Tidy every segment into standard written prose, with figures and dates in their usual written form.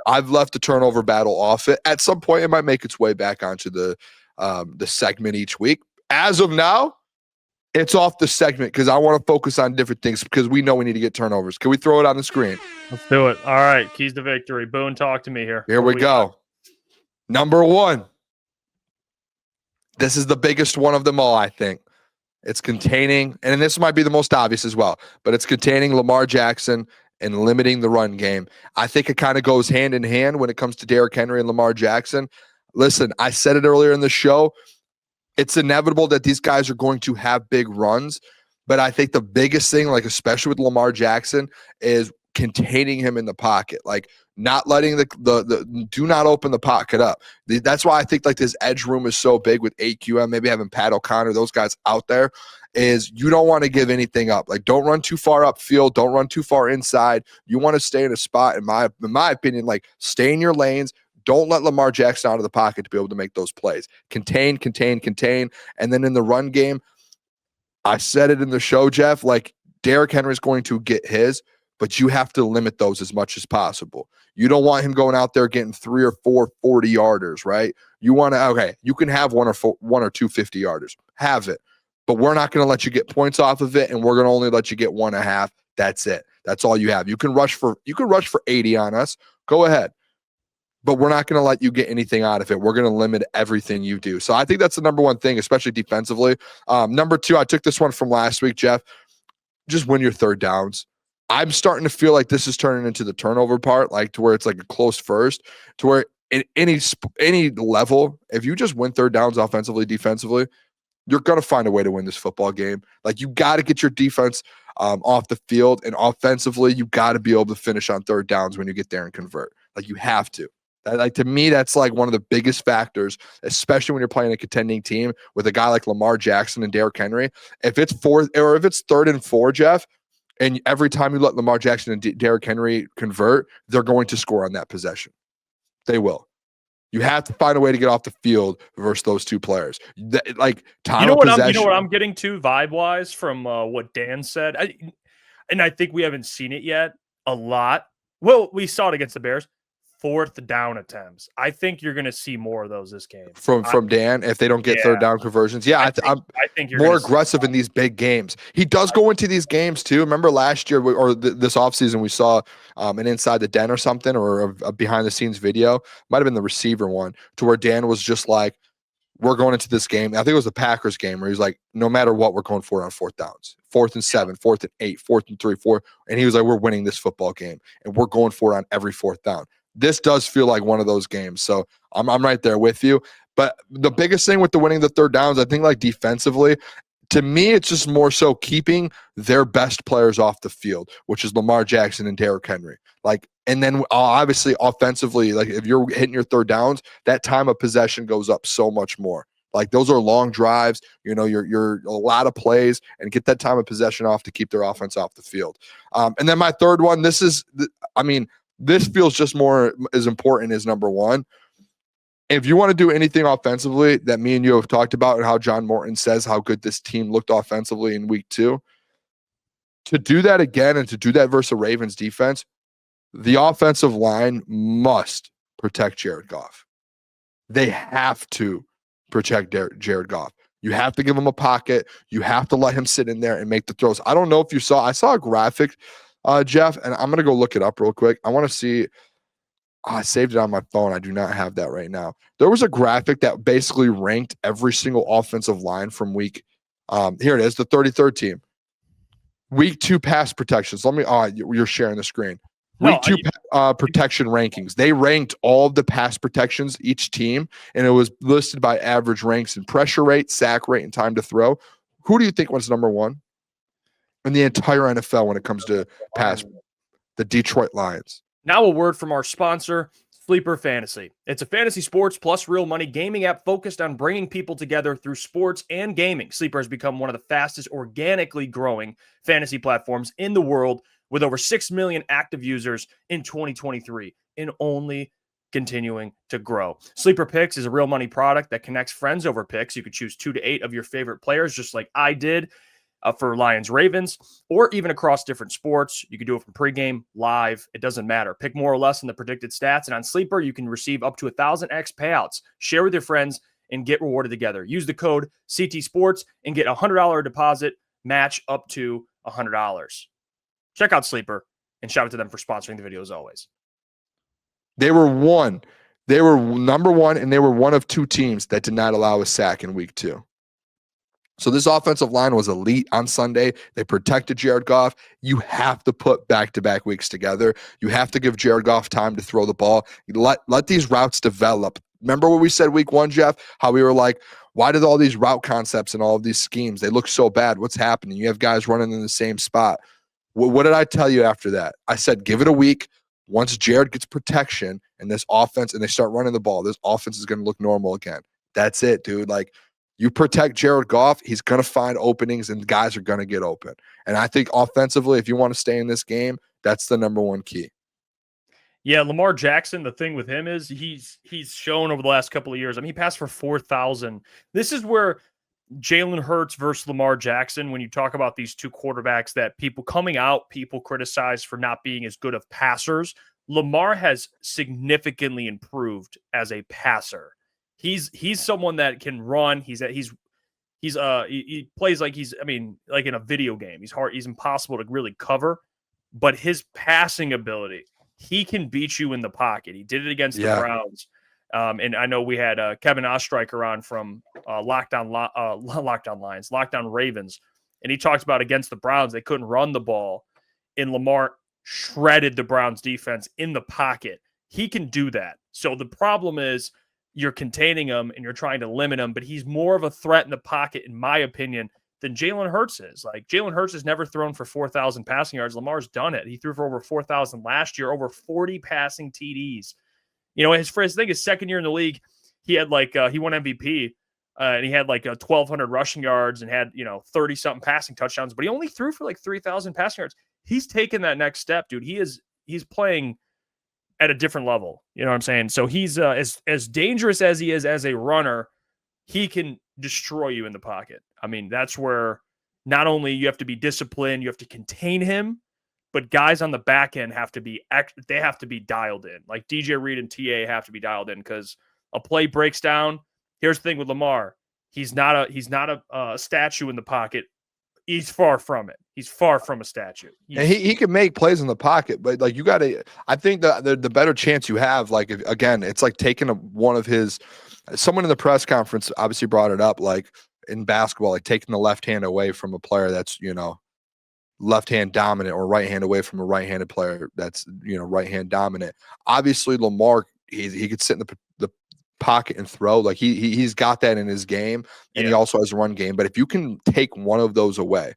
I've left the turnover battle off it. At some point, it might make its way back onto the segment each week. As of now, it's off the segment because I want to focus on different things because we know we need to get turnovers. Can we throw it on the screen? Let's do it. All right, keys to victory. Boone, talk to me here. Here we go. Number one. This is the biggest one of them all, I think. It's containing, and this might be the most obvious as well, but it's containing Lamar Jackson and limiting the run game. I think it kind of goes hand in hand when it comes to Derrick Henry and Lamar Jackson. Listen, I said it earlier in the show. It's inevitable that these guys are going to have big runs, but I think the biggest thing, like especially with Lamar Jackson, is containing him in the pocket, like not letting the do not open the pocket up. That's why I think like this edge room is so big with AQM, maybe having Pat O'Connor, those guys out there, is you don't want to give anything up. Like don't run too far upfield, don't run too far inside. You want to stay in a spot, in my opinion, like stay in your lanes. Don't let Lamar Jackson out of the pocket to be able to make those plays. Contain. And then in the run game, I said it in the show, Jeff, like Derrick Henry's going to get his, but you have to limit those as much as possible. You don't want him going out there getting 3 or 4 40-yarders, right? You want to, okay, you can have one or two 50-yarders. Have it. But we're not going to let you get points off of it, and we're going to only let you get 1.5. That's it. That's all you have. You can rush for 80 on us. Go ahead. But we're not going to let you get anything out of it. We're going to limit everything you do. So I think that's the number one thing, especially defensively. Number two, I took this one from last week, Jeff. Just win your third downs. I'm starting to feel like this is turning into the turnover part, like to where it's like a close first, to where in any level, if you just win third downs offensively, defensively, you're going to find a way to win this football game. Like you got to get your defense off the field, and offensively, you got to be able to finish on third downs when you get there and convert. Like you have to. Like to me, that's like one of the biggest factors, especially when you're playing a contending team with a guy like Lamar Jackson and Derrick Henry. If it's 3rd and 4, Jeff, and every time you let Lamar Jackson and Derrick Henry convert, they're going to score on that possession. They will. You have to find a way to get off the field versus those two players. Like time you know what possession. You know what I'm getting to vibe wise from what Dan said, and I think we haven't seen it yet a lot. Well, we saw it against the Bears. 4th down attempts. I think you're going to see more of those this game. From Dan, if they don't get third down conversions. Yeah, I think you're more aggressive in these big games. He does go into these games too. Remember last year or this offseason we saw an Inside the Den or something, or a behind-the-scenes video. Might have been the receiver one, to where Dan was just like, we're going into this game. I think it was the Packers game where he was like, no matter what, we're going for it on 4th downs. 4th and 7, 4th and 8, 4th and 3, 4. And he was like, we're winning this football game, and we're going for it on every 4th down. This does feel like one of those games. So I'm right there with you. But the biggest thing with the winning the third downs, I think like defensively, to me, it's just more so keeping their best players off the field, which is Lamar Jackson and Derrick Henry. Like, and then obviously offensively, like if you're hitting your third downs, that time of possession goes up so much more. Like those are long drives, you know, you're a lot of plays, and get that time of possession off to keep their offense off the field. And then my third one, this feels just more as important as number one. If you want to do anything offensively that me and you have talked about, and how John Morton says how good this team looked offensively in week 2, to do that again and to do that versus the Ravens defense, the offensive line must protect Jared Goff. They have to protect Jared Goff. You have to give him a pocket. You have to let him sit in there and make the throws. I don't know if you saw, I saw a graphic, Jeff, and I'm going to go look it up real quick. I want to see. I saved it on my phone. I do not have that right now. There was a graphic that basically ranked every single offensive line from week. Here it is, the 33rd team. Week 2 pass protections. You're sharing the screen. Week 2 protection rankings. They ranked all of the pass protections, each team, and it was listed by average ranks in pressure rate, sack rate, and time to throw. Who do you think was number 1 in the entire NFL when it comes to pass? The Detroit Lions. Now a word from our sponsor, Sleeper Fantasy. It's a fantasy sports plus real money gaming app focused on bringing people together through sports and gaming. Sleeper has become one of the fastest organically growing fantasy platforms in the world, with over 6 million active users in 2023, and only continuing to grow. Sleeper Picks is a real money product that connects friends over picks. You could choose 2 to 8 of your favorite players, just like I did. for Lions Ravens, or even across different sports. You can do it from pregame, live. It doesn't matter. Pick more or less in the predicted stats. And on Sleeper, you can receive up to 1,000x payouts. Share with your friends and get rewarded together. Use the code CT Sports and get a $100 deposit match up to $100. Check out Sleeper and shout out to them for sponsoring the video as always. They were number one, and they were one of 2 teams that did not allow a sack in week 2. So this offensive line was elite on Sunday. They protected Jared Goff. You have to put back-to-back weeks together. You have to give Jared Goff time to throw the ball. Let these routes develop. Remember what we said week 1, Jeff? How we were like, why did all these route concepts and all of these schemes, they look so bad? What's happening? You have guys running in the same spot. What did I tell you after that? I said, give it a week. Once Jared gets protection and this offense and they start running the ball, this offense is going to look normal again. That's it, dude. Like, you protect Jared Goff, he's going to find openings and guys are going to get open. And I think offensively, if you want to stay in this game, that's the number one key. Yeah, Lamar Jackson, the thing with him is he's shown over the last couple of years. I mean, he passed for 4,000. This is where Jalen Hurts versus Lamar Jackson, when you talk about these 2 quarterbacks that people criticize for not being as good of passers, Lamar has significantly improved as a passer. He's someone that can run. He plays like like in a video game. He's impossible to really cover, but his passing ability, he can beat you in the pocket. He did it against the Browns. And I know we had Kevin Ostreicher on from Lockdown Ravens, and he talks about against the Browns, they couldn't run the ball, and Lamar shredded the Browns defense in the pocket. He can do that. So the problem is you're containing him and you're trying to limit him, but he's more of a threat in the pocket, in my opinion, than Jalen Hurts is. Like, Jalen Hurts has never thrown for 4,000 passing yards. Lamar's done it. He threw for over 4,000 last year, over 40 passing TDs. You know, his second year in the league, he had he won MVP and he had 1,200 rushing yards and had, 30 something passing touchdowns, but he only threw for 3,000 passing yards. He's taken that next step, dude. He's playing at a different level. You know what I'm saying? So he's as dangerous as he is as a runner, he can destroy you in the pocket. I mean, that's where not only you have to be disciplined, you have to contain him, but guys on the back end have to be dialed in. Like DJ Reed and TA have to be dialed in, because a play breaks down. Here's the thing with Lamar. He's not a statue in the pocket. He's far from it. He's far from a statue. And he can make plays in the pocket, but you got to. I think the better chance you have, it's like taking one of his. Someone in the press conference obviously brought it up, like in basketball, like taking the left hand away from a player that's left hand dominant, or right hand away from a right-handed player that's right hand dominant. Obviously, Lamar he could sit in the pocket and throw. Like he's got that in his game, and he also has a run game. But if you can take one of those away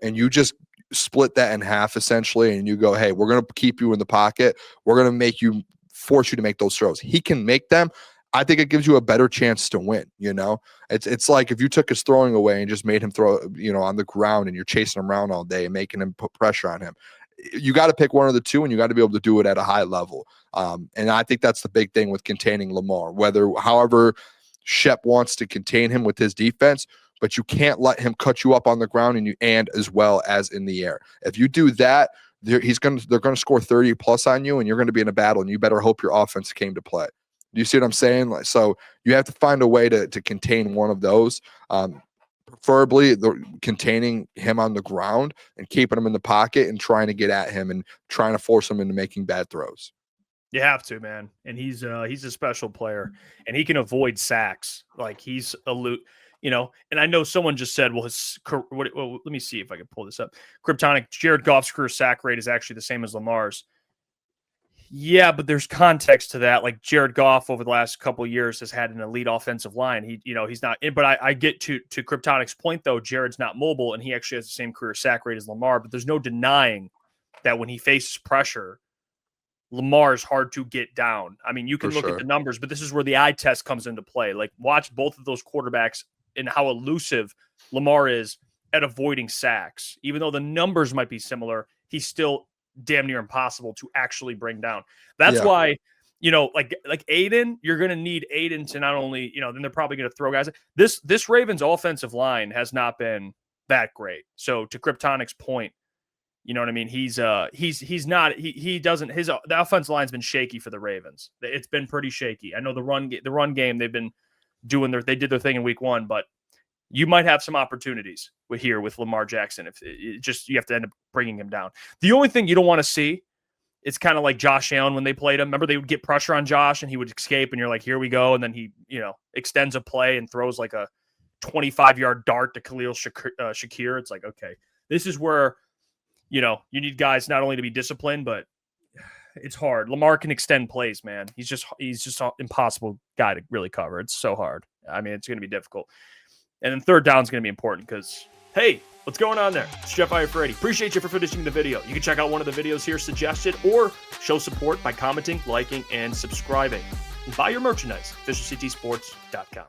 and you just split that in half essentially, and you go, hey, we're going to keep you in the pocket, we're going to force you to make those throws. He can make them. I think it gives you a better chance to win. It's like if you took his throwing away and just made him throw on the ground, and you're chasing him around all day and making him put pressure on him. You got to pick one of the two, and you got to be able to do it at a high level. And I think that's the big thing with containing Lamar. However Shep wants to contain him with his defense, but you can't let him cut you up on the ground and as well as in the air. If you do that, they're going to score 30 plus on you, and you're going to be in a battle, and you better hope your offense came to play. Do you see what I'm saying? So you have to find a way to contain one of those. Preferably containing him on the ground and keeping him in the pocket and trying to get at him and trying to force him into making bad throws. You have to, man. And he's a special player, and he can avoid sacks. Like he's and I know someone just said, let me see if I can pull this up. Kryptonic, Jared Goff's career sack rate is actually the same as Lamar's. Yeah, but there's context to that. Like Jared Goff over the last couple of years has had an elite offensive line. He's not in, but I get to Kryptonic's point though. Jared's not mobile, and he actually has the same career sack rate as Lamar. But there's no denying that when he faces pressure, Lamar is hard to get down. I mean, you can look at the numbers, but this is where the eye test comes into play. Like watch both of those quarterbacks and how elusive Lamar is at avoiding sacks. Even though the numbers might be similar, he's still damn near impossible to actually bring down. That's why, like Aiden, you're going to need Aiden to not only, then they're probably going to throw guys. This Ravens offensive line has not been that great. So to Kryptonic's point, you know what I mean? He's not, he doesn't, the offensive line's been shaky for the Ravens. It's been pretty shaky. I know the run game, they've been they did their thing in week 1, but you might have some opportunities with Lamar Jackson. If you have to end up bringing him down. The only thing you don't want to see, it's kind of like Josh Allen when they played him. Remember, they would get pressure on Josh and he would escape, and you're like, here we go. And then he, extends a play and throws like a 25-yard dart to Khalil Shakir. It's like, okay, this is where, you need guys not only to be disciplined, but it's hard. Lamar can extend plays, man. He's just an impossible guy to really cover. It's so hard. I mean, it's going to be difficult. And then third down is going to be important because, hey, what's going on there? It's Jeff Iafrate. Appreciate you for finishing the video. You can check out one of the videos here suggested or show support by commenting, liking, and subscribing. And buy your merchandise, officialctsports.com.